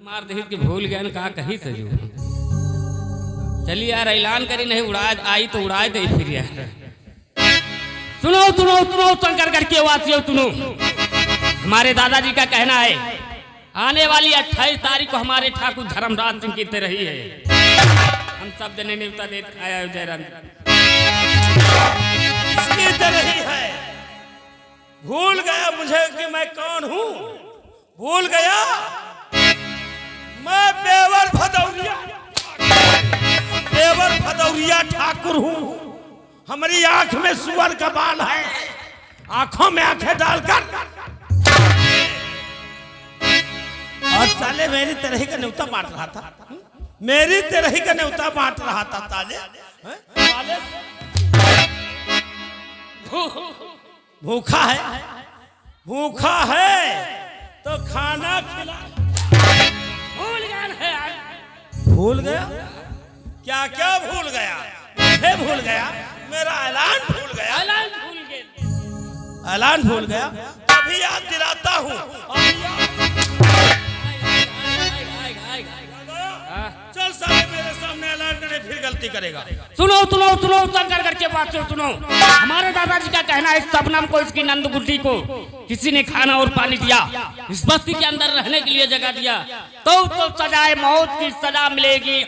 मार दे कि भूल गए न कहा कहीं से जो चलिए यार ऐलान करी नहीं उड़ा आई तो उड़ा दे फिर यार। सुनो सुनो सुनो शंकरगढ़ के वासियों सुनो, हमारे दादाजी का कहना है आने वाली 28 तारीख को हमारे ठाकुर धर्मराज सिंह की रही है। हम सब जने न्योता दे आया जयराम इसकी तरह ही है। भूल गया मुझे कि मैं कौन हूँ, भूल गया मैं बेवर भदौरिया ठाकुर हूँ। हमारी आंख में सुअर का बाल है, आंखों में आंखें डालकर और साले मेरी तरह का न्योता बांट रहा था, मेरी तरह का न्योता बांट रहा था साले। भूखा है, भूखा है तो खाना खिला। भूल गया है, भूल गया क्या क्या भूल गया, मुझे भूल गया, मेरा ऐलान भूल गया, ऐलान भूल गए, ऐलान भूल गया। अभी याद दिलाता हूँ, चल साले मेरे सामने ऐलान करे फिर गलती करेगा। सुनो सुनो सुनो शंकरगढ़ के वासियों सुनो, हमारे दादाजी का कहना है सबनम को इसकी नंद गुड्डी को किसी ने खाना और पानी दिया, इस बस्ती के अंदर रहने के लिए जगह दिया तो सजाए मौत की सजा मिलेगी।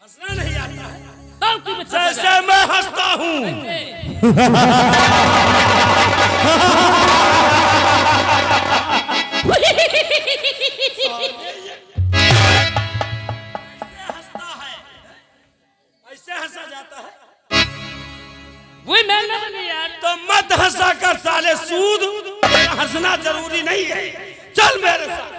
हंसना नहीं आता है जैसे मैं हंसता हूँ। ऐसे हंसा जाता है, वही मैंने नहीं यार। तो मत हंसा कर साले, सूद हंसना जरूरी नहीं है, चल मेरे साथ।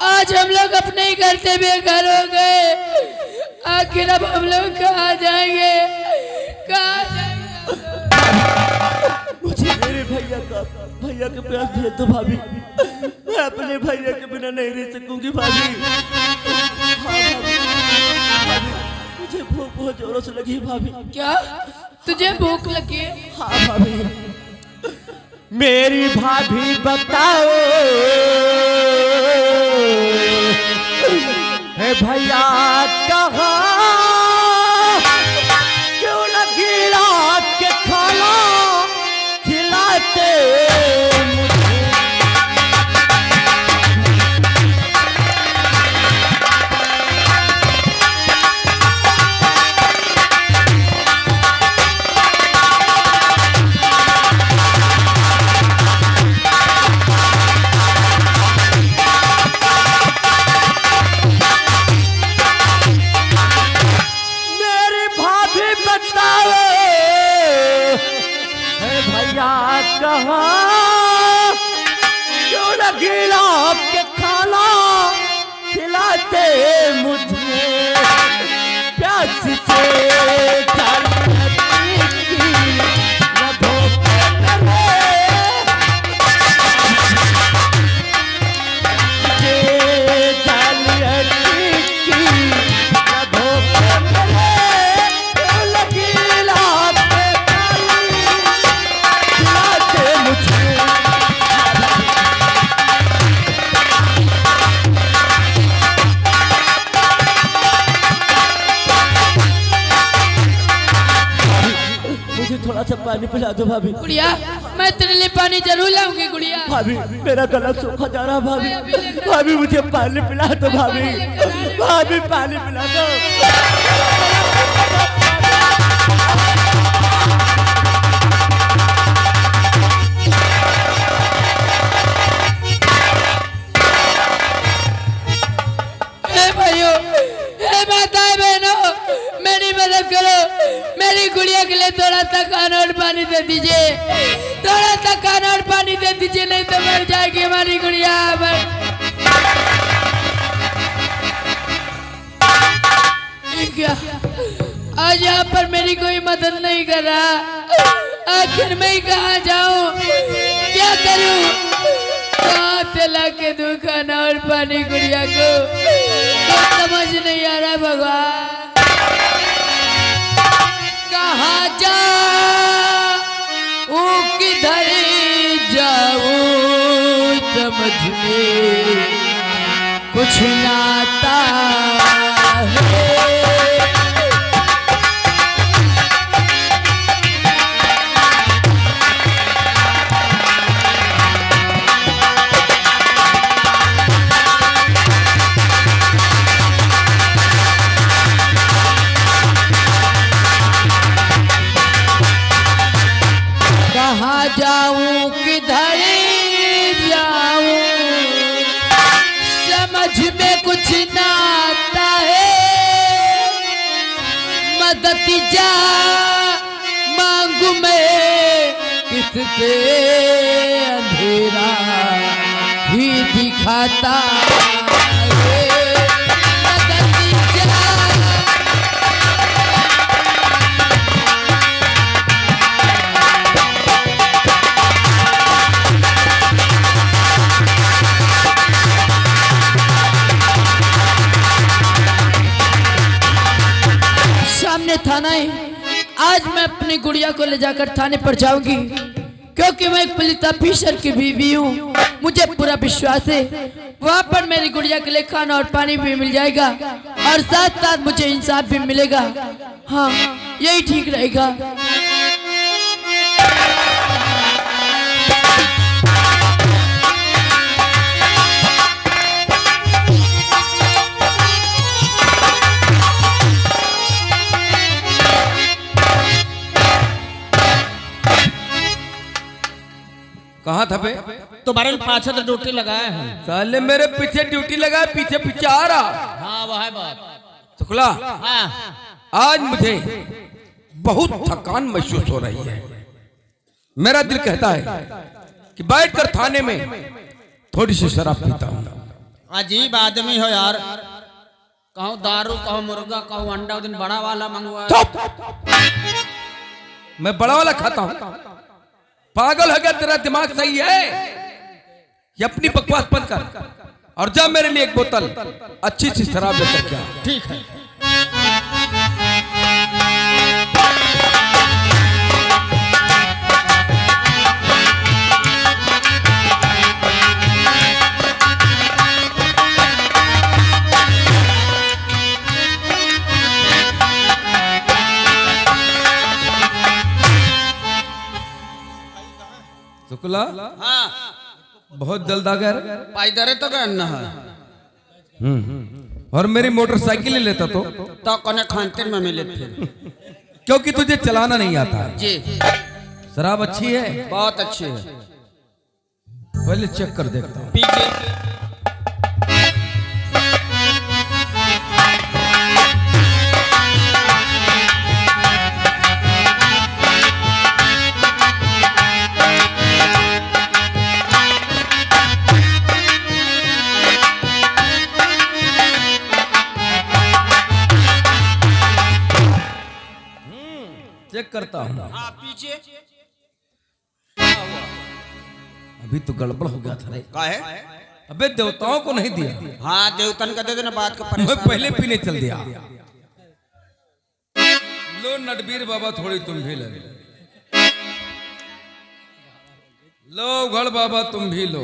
आज हम लोग अपने ही घर से बेघर हो गए, आखिर अब हम लोग कहाँ जाएंगे, कहाँ जाएंगे? मुझे मेरे भैया के प्यास भेज दो भाभी, मैं अपने भैया के बिना नहीं रह सकूंगी भाभी। हाँ भाभी, मुझे भूख बहुत जोरों से लगी भाभी। क्या तुझे भूख लगी? हाँ भाभी। मेरी भाभी बताओ है भैया कहाँ, क्यों लगी रात के खाना खिलाते मुझे। कहाँ क्यों लगी रात के खाना खिलाते मुझे, प्यास से थोड़ा सा पानी पिला दो भाभी। गुड़िया मैं तेरे लिए पानी जरूर लाऊंगी गुड़िया। भाभी मेरा गला सूखा जा रहा भाभी, भाभी मुझे पानी पिला दो भाभी, भाभी पानी पिला दो। भाइयों, माताएं बहनों, मेरी मदद करो, मेरी गुड़िया के लिए थोड़ा सा खाना और पानी दे दीजिए, थोड़ा सा खाना और पानी दे दीजिए, नहीं तो मर जाएगी हमारी गुड़िया। क्या आज यहाँ पर मेरी कोई मदद नहीं कर रहा। आखिर मैं कहाँ जाऊँ, क्या करूँ, कहाँ से ला के दूँ खाना और पानी गुड़िया को, तो समझ नहीं आ रहा भगवान। कहाँ जाऊँ किधर जाऊँ समझ में कुछ ना आता है। कहाँ जाऊं किधर जाऊं समझ में कुछ ना आता है। मदद जा मांगू मैं किससे, अंधेरा ही दिखाता है। मदद जा सामने थाना है। आज मैं अपनी गुड़िया को ले जाकर थाने पर जाऊंगी, क्योंकि मैं एक पुलिस ऑफिसर की बीवी हूँ। मुझे पूरा विश्वास है वहाँ पर मेरी गुड़िया के लिए खाना और पानी भी मिल जाएगा और साथ साथ मुझे इंसाफ भी मिलेगा। हाँ, यही ठीक रहेगा। कहाँ था बे? तुम्हारे पाछे तो ड्यूटी लगाए हैं। साले मेरे पीछे ड्यूटी लगा, पीछे पीछे आ रहा। हाँ वो है बात। शुक्ला, हाँ आज मुझे बहुत थकान महसूस हो रही है। मेरा दिल कहता है कि बैठकर थाने में थोड़ी सी शराब पीता हूँ। अजीब आदमी हो यार, कहूँ दारू, कहूँ मुर्गा, कहूँ अंडा, दिन बड़ा वाला मंगवा। चुप! मैं बड़ा वाला खाता हूँ? पागल हो गया, तेरा दिमाग सही है? ये अपनी बकवास बंद कर और जा मेरे लिए एक बोतल अच्छी सी शराब लेकर के आ। ठीक है। शुक्ला, हाँ बहुत जल्द आ गया। पैदरे तो करना है। और मेरी मोटरसाइकिल ले लेता तो कने खानते में मिले फिर, क्योंकि तुझे चलाना नहीं आता है। जी शराब अच्छी है, बहुत अच्छी है। पहले चेक कर देखता हूँ। पीजिए। चेक करता हूँ। हाँ पीजिए। अभी तो गड़बड़ हो गया था रे। का है? अबे देवताओं को नहीं दिया, हाँ देवतन का दे देना, बात का मैं परेशान। पहले पीने चल दिया। लो नटवीर बाबा, थोड़ी तुम भी ले लो। गढ़ बाबा तुम भी लो।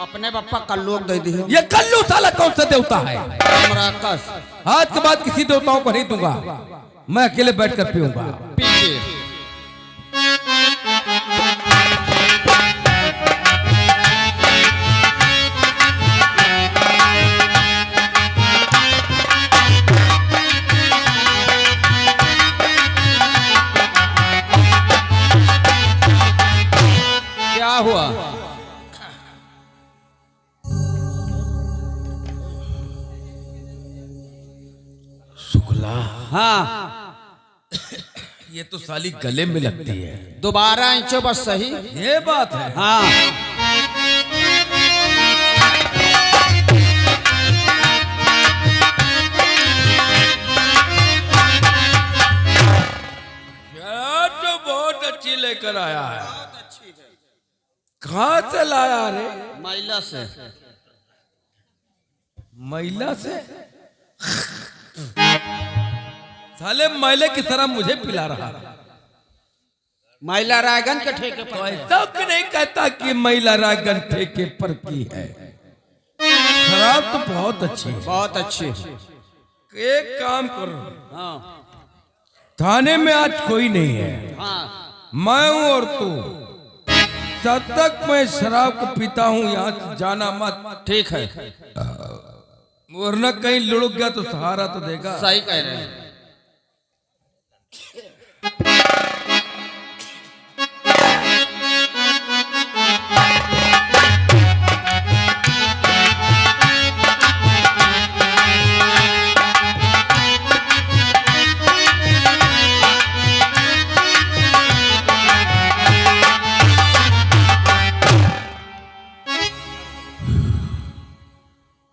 अपने पप्पा कल्लू दे दी। ये कल्लू साला कौन सा देवता है? राकस। आज के बाद किसी देवताओं को नहीं दूंगा, मैं अकेले बैठकर पीऊंगा। पीजिए। क्या हुआ? शुक्ला, हाँ ये तो साली गले में लगती है। दोबारा इंचो बस सही। ये बात है। हाँ लेकर आया है। कहां से लाया रे? महिला से। महिला से? साले मैले की तरह मुझे पिला रहा है। महिला रायगंज के ठेके तो पर। ऐसा क्यों नहीं कहता कि महिला रायगंज ठेके पर की है? शराब तो बहुत अच्छी है। बहुत अच्छी। एक काम करो, हाँ थाने में आज कोई नहीं है, हाँ मैं हूं और तू। जब तक मैं शराब को पीता हूं यहां से जाना मत, ठीक है। वरना कहीं लुढ़क गया तो सहारा तो देगा। सही कह रहे हैं।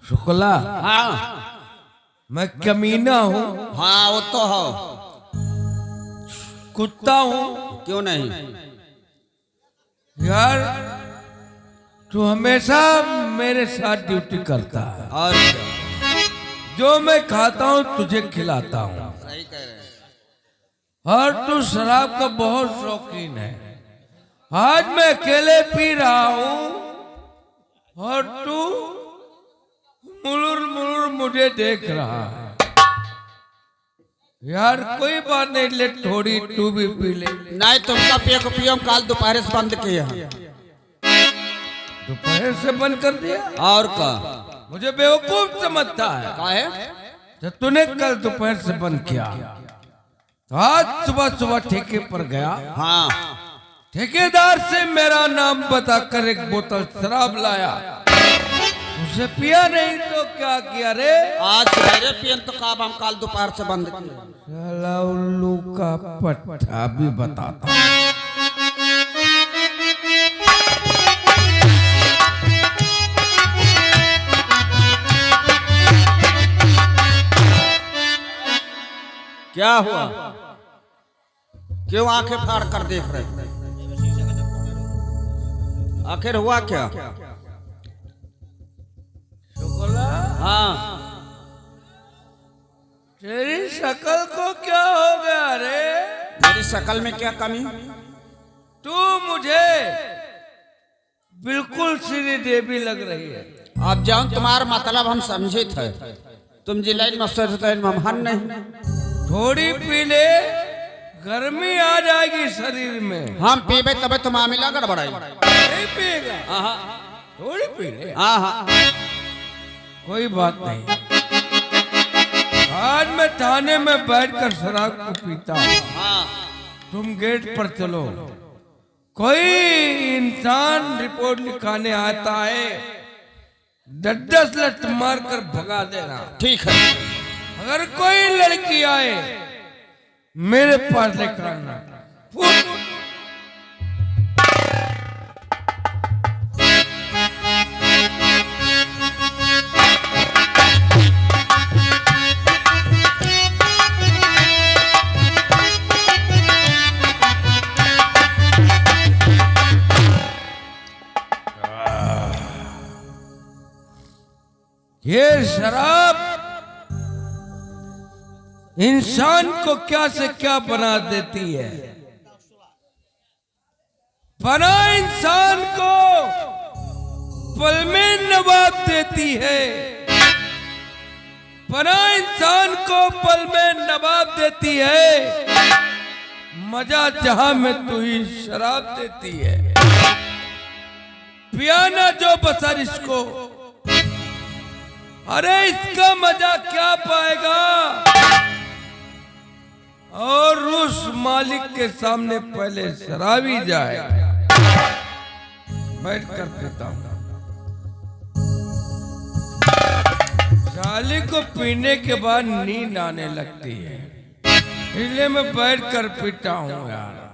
शुक्ला, हाँ मैं कमीना हूँ, हाँ वो तो हो। कुत्ता हूँ। क्यों नहीं? यार तू हमेशा मेरे साथ ड्यूटी करता है, और क्या? जो मैं खाता हूँ तुझे खिलाता हूँ, सही कह रहे हैं। और तू शराब का बहुत शौकीन है। आज मैं अकेले पी रहा हूँ और तू मुलुर मुलुर मुझे देख रहा है। यार कोई बात नहीं, ले थोड़ी तू भी पी ले। नहीं तुमका पियो को पियो, हम काल दोपहर से बंद किए हैं। दोपहर से बंद कर दिया? और का? मुझे बेवकूफ समझता है। काहे? जब तूने कल दोपहर से बंद किया तो आज सुबह सुबह ठेके पर गया, हाँ ठेकेदार से मेरा नाम बताकर एक बोतल शराब लाया, उसे पिया नहीं तो क्या किया रे? आज सवेरे पियन तो काब हम काल दोपहर से बंद किए। साला उल्लू का पट्टा भी बताता। क्या हुआ? क्यों आंखें फाड़ कर देख रहे? आखिर हुआ क्या? हाँ तेरी शक्ल को क्या हो गया रे? मेरी शक्ल में क्या कमी? तू मुझे बिल्कुल श्री देवी लग रही है। अब जाऊं तुम्हारा मतलब हम समझे थे, तुम जिला महन नहीं। थोड़ी पी ले, गर्मी आ जाएगी शरीर में। हम पीबे तबे तो मामला गड़बड़ाई। नहीं पिएगा? हाँ थोड़ी पी ले, हाँ कोई बात नहीं। आज मैं थाने में बैठकर शराब को पीता हूँ, हाँ तुम गेट पर चलो। कोई इंसान रिपोर्ट लिखाने आता है, 10 लट मार कर भगा देना। ठीक है। अगर कोई लड़की आए मेरे पास लेकर आना। ये शराब इंसान को क्या से क्या बना देती है। बना इंसान को पल में नवाब देती है, बना इंसान को पल में नवाब देती है। मजा जहां में तू ही शराब देती है। पियाना जो बसर इसको, अरे इसका मजा क्या पाएगा? और उस मालिक के सामने पहले शराबी जाए। बैठ कर पीता हूं। साली को पीने के बाद नींद आने लगती है, इसलिए मैं बैठ कर पीता हूं यार।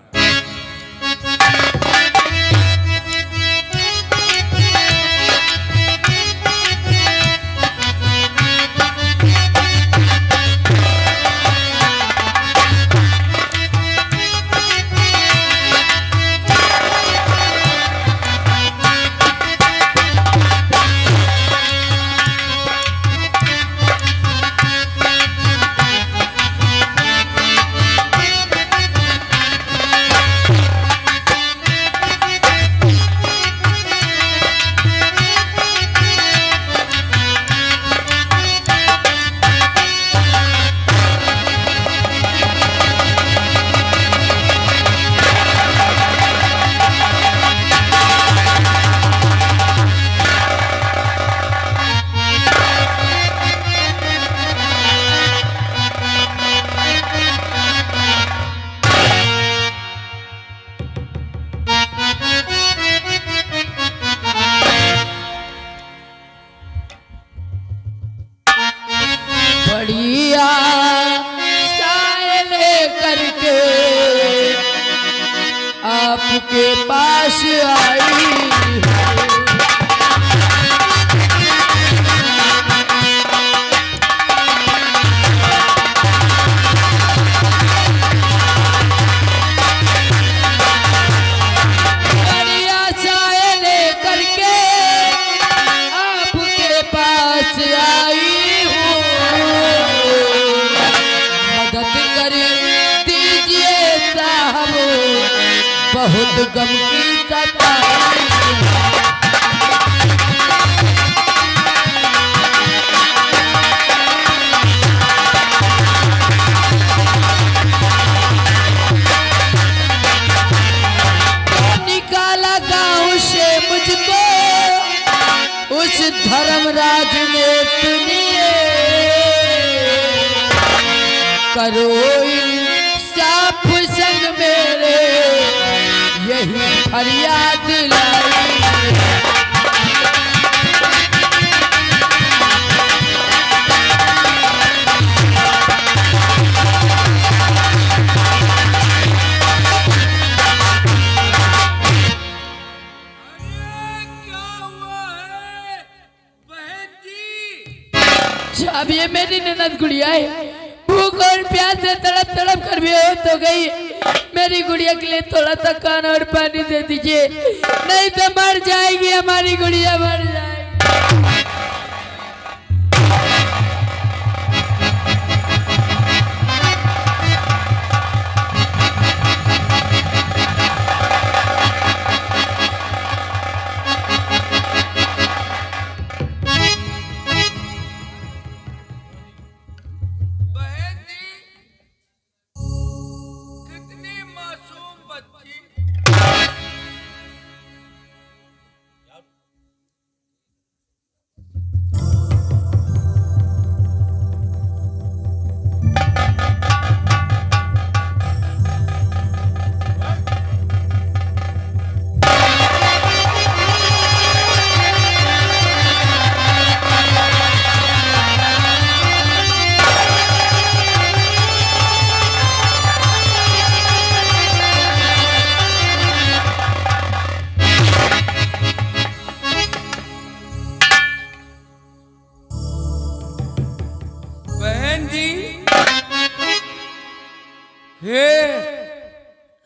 पास आई बड़ी आशाएं लेकर के आपके पास आई हूँ मदद कर दीजिए साहब बहुत गम की सताई निकाला गाँव से मुझको उस धर्मराज ने सुनिए करो इंसाफ संग मेरे यही फरियाद लाई अब ये मेरी ननद गुड़िया है भूख और प्यास से तड़प तड़प कर बेहोश हो गई मेरी गुड़िया के लिए थोड़ा सा खाना और पानी दे दीजिए नहीं तो मर जाएगी हमारी गुड़िया मर जाएगी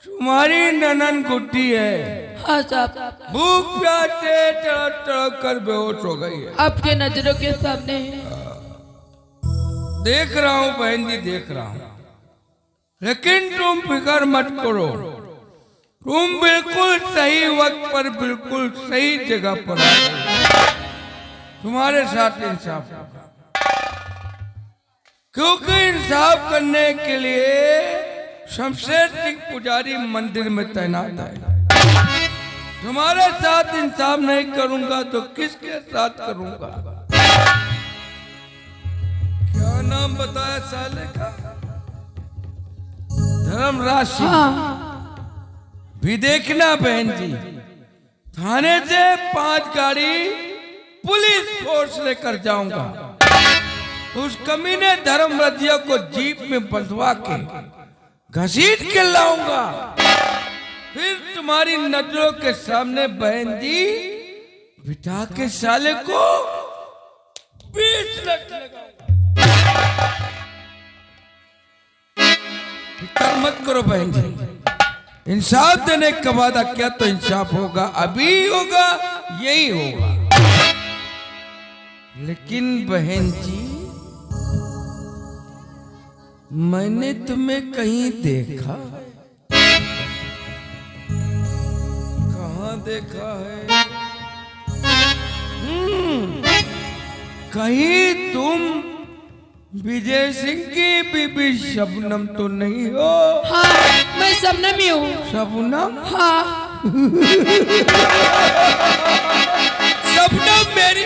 तुम्हारी ननन गुड्डी है हाँ साहब भूख प्यास से तड़प तड़प कर बेहोश हो गई है आपके नजरों के सामने है देख रहा हूँ बहन जी देख रहा हूँ लेकिन तुम फिक्र मत करो तुम बिल्कुल सही वक्त पर बिल्कुल सही जगह पर आ गए तुम्हारे साथ इंसाफ होगा क्योंकि इंसाफ करने के लिए शमशेर सिंह पुजारी मंदिर में तैनात है तुम्हारे साथ इंसाफ नहीं करूंगा तो किसके साथ करूंगा क्या नाम बताया साले का धर्मराज सिंह भी देखना बहन जी थाने से 5 गाड़ी पुलिस फोर्स लेकर जाऊंगा उस कमीने धर्मराजिया को जीप में बंधवा के घसीट के लाऊंगा फिर तुम्हारी नजरों के सामने बहन जी बिठा के साले को 20 लाख लगाऊंगा फिक्र मत करो बहन जी इंसाफ देने का वादा किया तो इंसाफ होगा अभी होगा यही होगा लेकिन बहन जी मैंने तुम्हें कहीं देखा कहाँ देखा है कहीं तुम विजय सिंह की बीबी शबनम तो नहीं हो हाँ मैं शबनम ही हूँ शबनम हाँ शबनम मेरी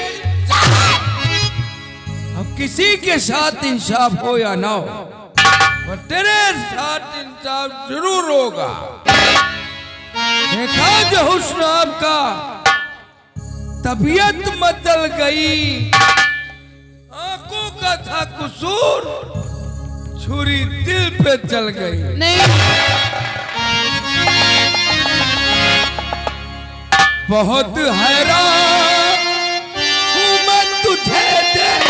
अब किसी के साथ इंसाफ हो या ना हो पर तेरे साथ इंसाफ जरूर होगा देखा जो हुस्न आपका तबीयत बदल गई आंखों का था कसूर छुरी दिल पे चल गई नहीं बहुत हैरान हूँ मैं तुझे देख।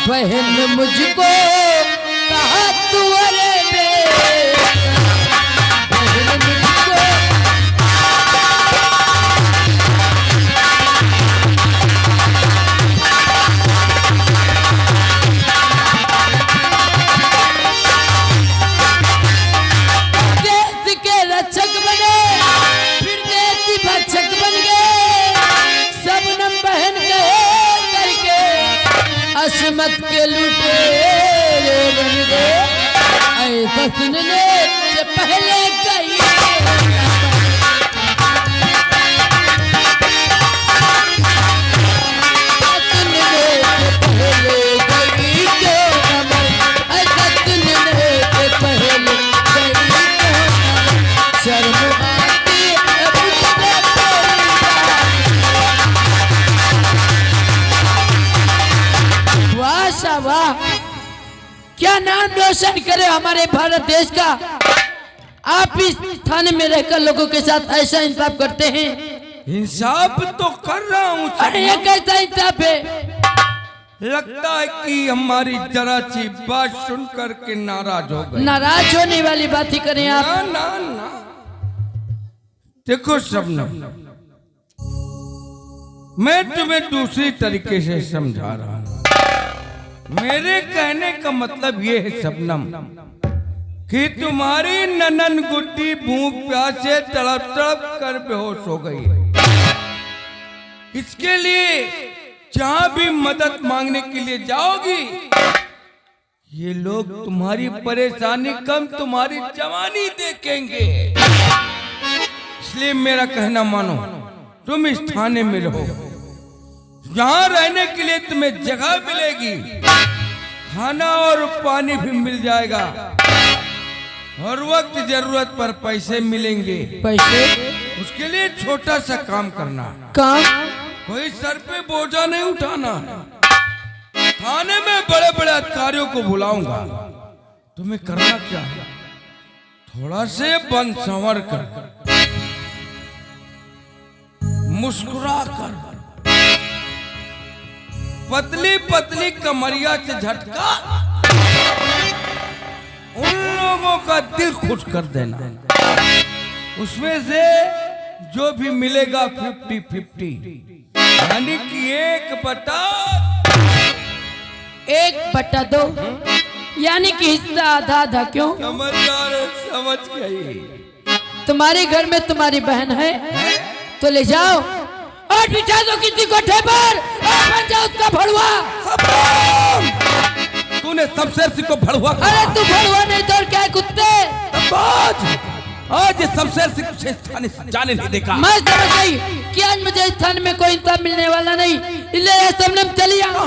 बहन मुझको कहा तू अरे बहन मुझको देश के रक्षक बने फिर देश भक्षक बन गए सबनम बहन कहे करके असमत के लूटे बन गए ऐसा सुनने से पहले कही वाह क्या नाम रोशन करे हमारे भारत देश का। आप इस थाने में रहकर लोगों के साथ ऐसा इंसाफ करते हैं। इंसाफ तो कर रहा हूँ। अरे ये कैसा इंसाफ है? लगता है कि हमारी जरा सी बात सुन करके नाराज हो गए। नाराज होने वाली बात ही करें आप। ना ना ना देखो शबनम, मैं तुम्हें दूसरी तरीके से समझा रहा हूँ। मेरे कहने का मतलब ये है शबनम कि तुम्हारी ननन गुड्डी भूख प्यास से तड़प तड़प कर बेहोश हो गई है। इसके लिए जहां भी मदद मांगने के लिए जाओगी ये लोग तुम्हारी परेशानी कम तुम्हारी जवानी देखेंगे। इसलिए मेरा कहना मानो, तुम इस थाने में रहो। यहाँ रहने के लिए तुम्हें जगह मिलेगी, खाना और पानी भी मिल जाएगा और वक्त जरूरत पर पैसे मिलेंगे। पैसे? उसके लिए छोटा सा काम करना। काम? कोई सर पे बोझा नहीं उठाना। थाने में बड़े बड़े अधिकारियों को बुलाऊंगा। तुम्हें करना क्या है, थोड़ा से बन संवर कर, मुस्कुरा कर, पतली पतली कमरिया से झटका उन लोगों का दिल खुश कर देना। उसमें से जो भी मिलेगा 50-50, यानी कि 1/2 यानी कि हिस्सा आधा आधा। क्यों? समझ गई। तुम्हारे घर में तुम्हारी बहन है तो ले जाओ और बिठा दो किसी कोठे पर और बन जाओ उसका भड़ुआ। तूने शमशेर सिंह को भड़ुआ कहा? अरे तू भड़ुआ नहीं तो और क्या है कुत्ते? आज ये शमशेर सिंह से स्थान जाने नहीं देगा। मैं समझ गई कि आज मुझे स्थान में कोई इंसान मिलने वाला नहीं, इसलिए सबने चली आओ।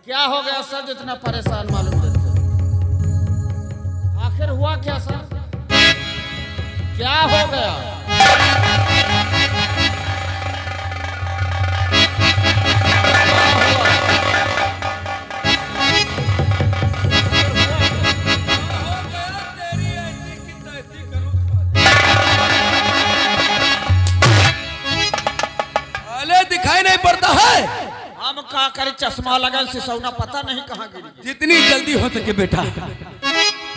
क्या हो गया सर, इतना परेशान मालूम देते? आखिर हुआ क्या सर, क्या हो गया? दिखाई नहीं पड़ता है? हम का करे, चश्मा लगन से सौना पता नहीं कहाँ गिरी। जितनी जल्दी हो सके बेटा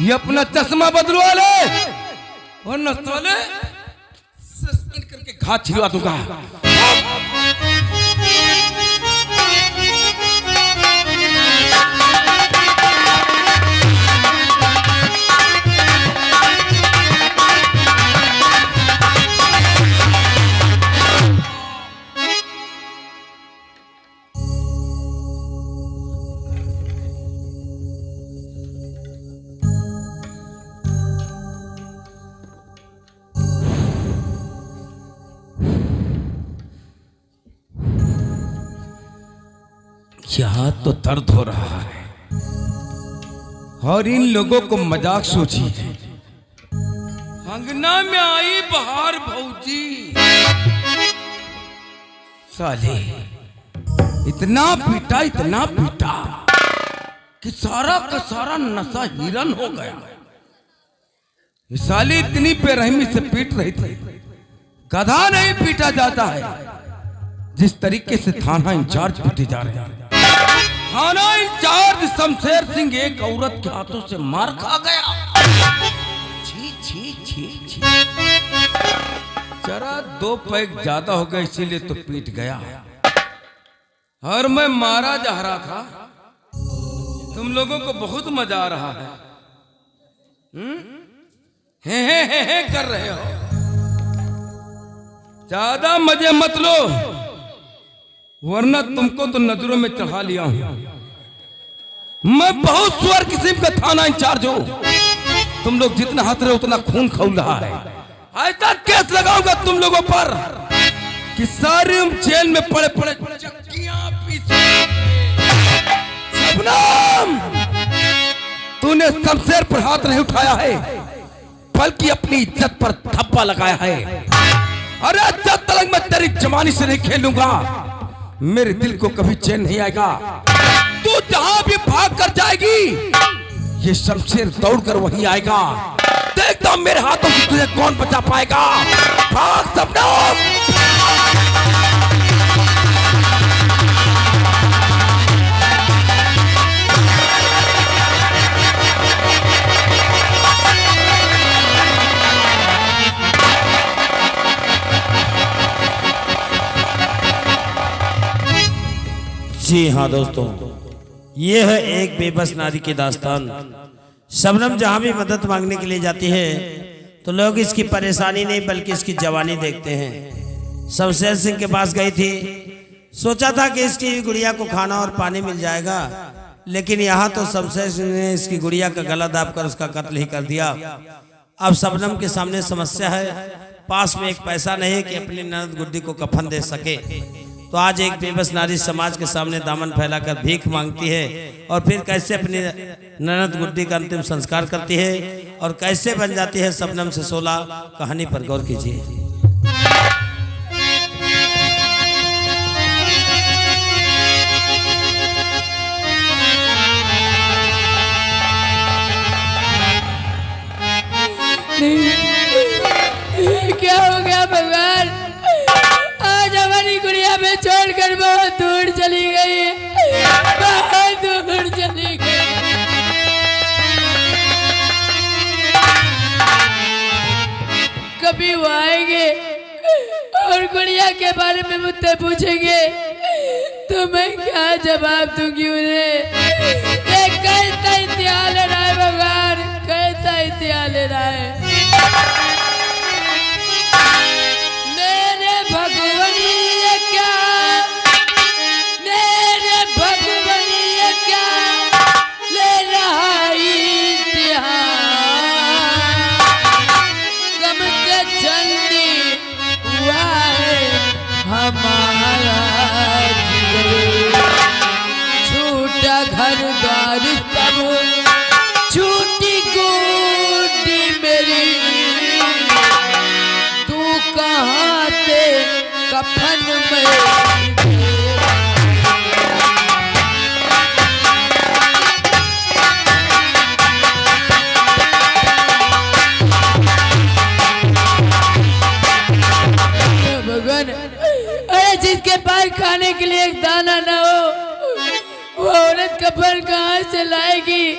ये अपना चश्मा बदलवा ले, वरना साले सस्पेंड करके घात छिलवा दूंगा। यहाँ तो दर्द हो रहा है और इन लोगों को मजाक सोची है। अंगना में आई बहार भौजी, साले इतना पीटा कि सारा का सारा नशा हिरन हो गया। ये साली इतनी बेरहमी से पीट रही थी, गधा नहीं पीटा जाता है जिस तरीके से थाना इंचार्ज पीटे जा रहे हैं। थाना इंचार्ज शमशेर सिंह एक औरत के हाथों से मार खा गया। छी छी छी छी। जरा 2 पैग ज्यादा हो गए इसीलिए तो पीट गया, और मैं मारा जा रहा था। तुम लोगों को बहुत मजा आ रहा है, हे कर रहे हो। ज्यादा मजे मत लो, वरना तुमको तो नजरों में चढ़ा लिया हूं। मैं बहुत सुअर किस्म का थाना इंचार्ज हूं। तुम लोग जितना हंस रहे हो उतना खून खौल रहा है। ऐसा केस लगाऊंगा तुम लोगों पर कि सारे जेल में पड़े पड़े चक्कियां पीछे। सबनाम, तूने शमशेर पर हाथ नहीं उठाया है, बल्कि अपनी इज्जत पर धब्बा लगाया है। अरे जब तक मैं तेरी जवानी से नहीं खेलूंगा, मेरे दिल को कभी चैन नहीं आएगा। तू जहां भी भाग कर जाएगी, ये शमशेर दौड़ कर वहीं आएगा। देखता हूं मेरे हाथों से तुझे कौन बचा पाएगा। भाग सबनाम। जी हाँ दोस्तों, ये है एक बेबस नारी की दास्तान। शबनम जहाँ भी मदद मांगने के लिए जाती है तो लोग इसकी परेशानी नहीं बल्कि इसकी जवानी देखते हैं। शमशेर सिंह के पास गई थी, सोचा था कि इसकी गुड़िया को खाना और पानी मिल जाएगा, लेकिन यहाँ तो शमशेर सिंह ने इसकी गुड़िया का गला दाबकर उसका कत्ल ही कर दिया। अब शबनम के सामने समस्या है, पास में एक पैसा नहीं है कि अपनी ननद गुड्डी को कफन दे सके। तो आज एक बेबस नारी समाज के सामने दामन फैलाकर भीख मांगती है और फिर कैसे अपनी ननद गुड्डी का अंतिम संस्कार करती है और कैसे बन जाती है शबनम से शोला। कहानी पर गौर कीजिए। क्या हो गया भगवान, आज हमारी गुड़िया में छोड़कर बहुत दूर चली गई, बहुत दूर चली गई। कभी वो आएंगे और गुड़िया के बारे में मुझसे पूछेंगे तो मैं क्या जवाब दूंगी उन्हें। ये कैसा इतिहास ले रहा है भगवान, कैसा इतिहास ले रहा है। भगवान ये क्या, मेरे भगवान ये क्या ले रहा इतिहास। गम से जल्दी हुआ है हमारा जीवन, छूटा घर द्वार सब, छूटी गुड्डी मेरी, तू कहाँ थे कफन में। भगवान, अरे जिसके पास खाने के लिए एक दाना ना हो वो औरत कफन कहाँ से लाएगी,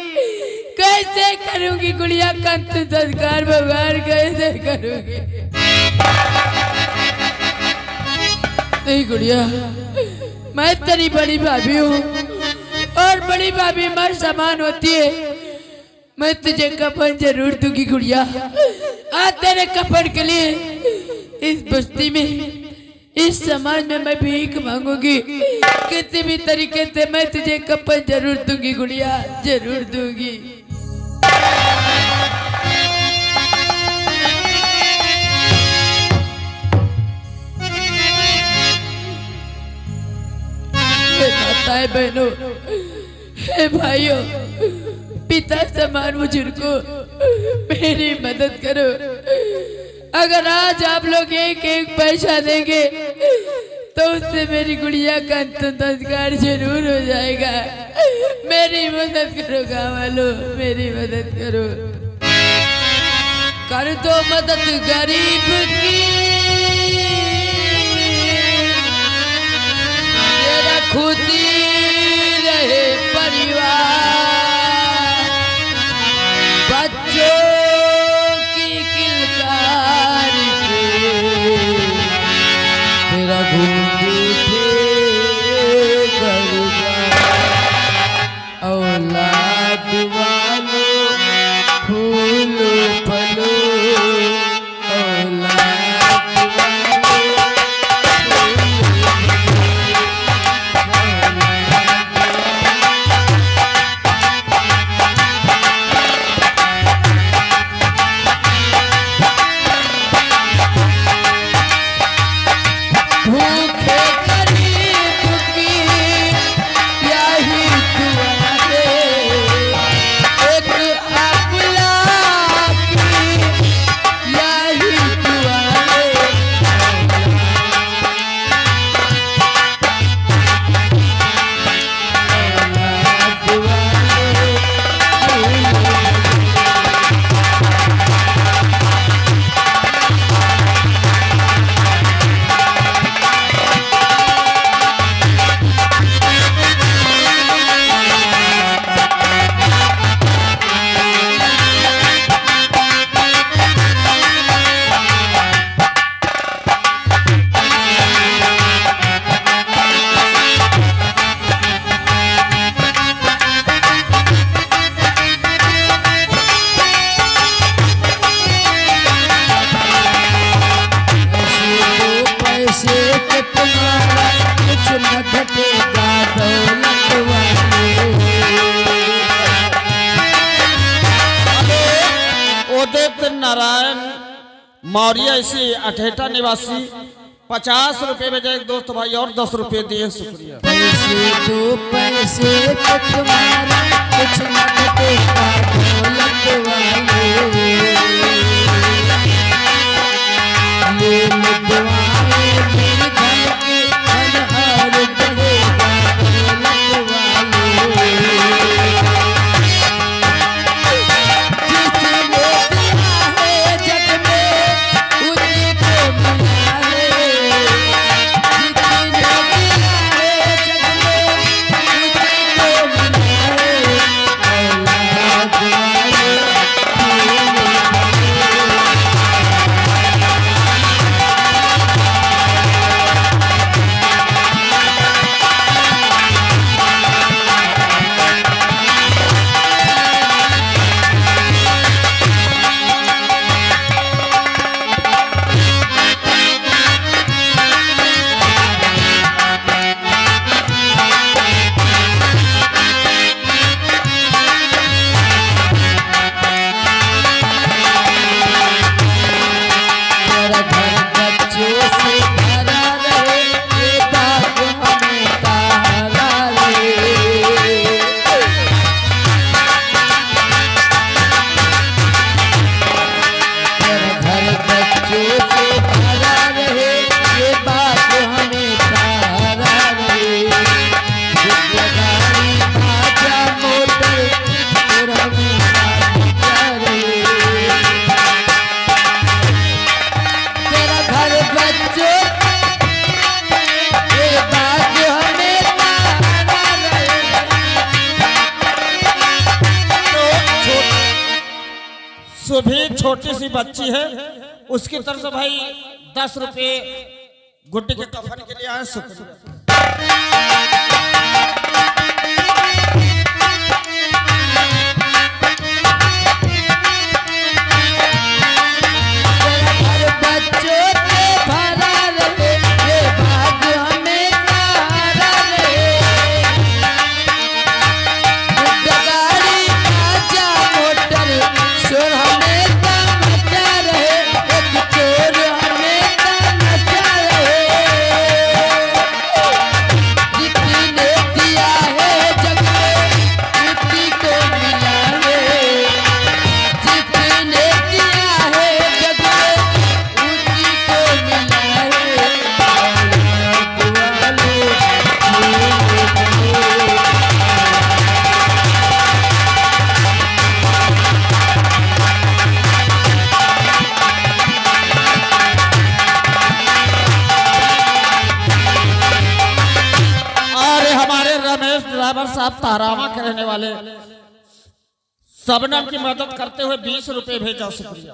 कैसे करूंगी गुड़िया का अंतिम संस्कार भगवान, कैसे करूंगी। नहीं गुड़िया, मैं तेरी बड़ी भाभी हूँ और बड़ी भाभी हमारे समान होती है। मैं तुझे कफन जरूर दूंगी गुड़िया। आज तेरे कफन के लिए इस बस्ती में, इस समाज में मैं भीख मांगूंगी। किसी भी तरीके से मैं तुझे कफन जरूर दूंगी गुड़िया, जरूर दूंगी। माताएं बहनों, हे भाइयों, पिता समान बुजुर्गों, मेरी मदद करो। अगर आज आप लोग एक एक पैसा देंगे तो उससे मेरी गुड़िया का अंतिम संस्कार जरूर हो जाएगा। मेरी मदद करो गाँव वालों, मेरी मदद करो। कर दो मदद गरीब की, खुदी रहे परिवार, बच्चों की किलकारी पे तेरा घूंघट करूँगा। औलाद वालों फूलो फलो, औलाद नारायण मौर्य इसी अठेटा निवासी 50 रुपए भेजा एक दोस्त भाई और 10 रुपए दिए, शुक्रिया। पैसे दो पैसे तो तुम्हारा कुछ न देगा दौलत वाले, ये दुआएं मेरे घर के अनहार बढ़ेगा दौलत वाले। जिसने दिया है जग में उसी को मिला है, जिसने दिया है जग में उसी को मिला है, औलाद वाले मेरा घर बच्चों से भरा रहे, ये बात हमें सहारा रहे। मेरा घर बच्चों से भरा रहे, ये बात हमें सहारा रहे। गाड़ी बाजा मोटर और हमें सहारा रहे। तेरा घर बच्चों ये बात हमें सहारा रहे। सुभी छोटी सी बच्ची है, उसकी तरफ से भाई 10 रुपए गुड्डी के कफन के लिए आए, शुक्रिया। तेरा घर बच्चों से भरा रहे, ये बात हमें सहारा रहे। गाड़ी बाजा मोटर शोर हमेशा मचा रहे, एक चोर हमेशा नचा रहे। जिसने दिया है जग में उसी को मिला है, जिसने दिया है जग में उसी को मिला है, औलाद वाले और हमारे रमेश ड्राइवर साहब तारामा के रहने वाले सबनम की मदद करते हुए 20 रुपए भेजा, शुक्रिया।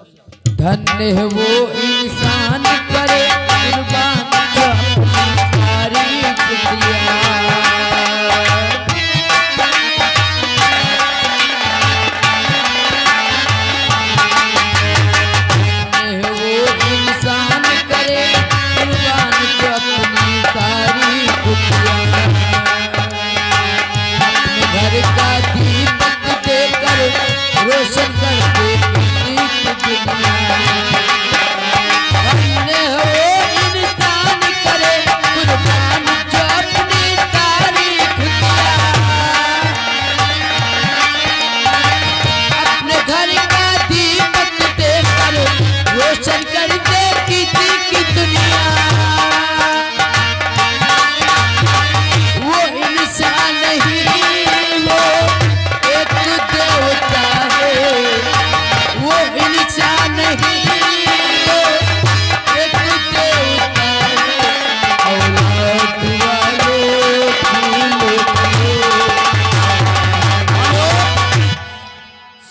धन्य है वो इंसान करे कुर्बान जो अपनी सारी खुशियाँ। धन्य है वो इंसान करे कुर्बान जो अपनी सारी खुशियाँ। अपने घर का दीपक देकर रोशन करके किसी की दुनिया। धन्य हो इंसान करे कुर्बान जो अपनी तारीफ किया। अपने घर का दीपक देकर रोशन कर दे किसी की दुनिया। वो इंसान नहीं वो एक देवता है, वो इंसान नहीं वो एक देवता है, औलाद वाले फूल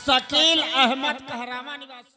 शकील अहमद कहरामा निवासी।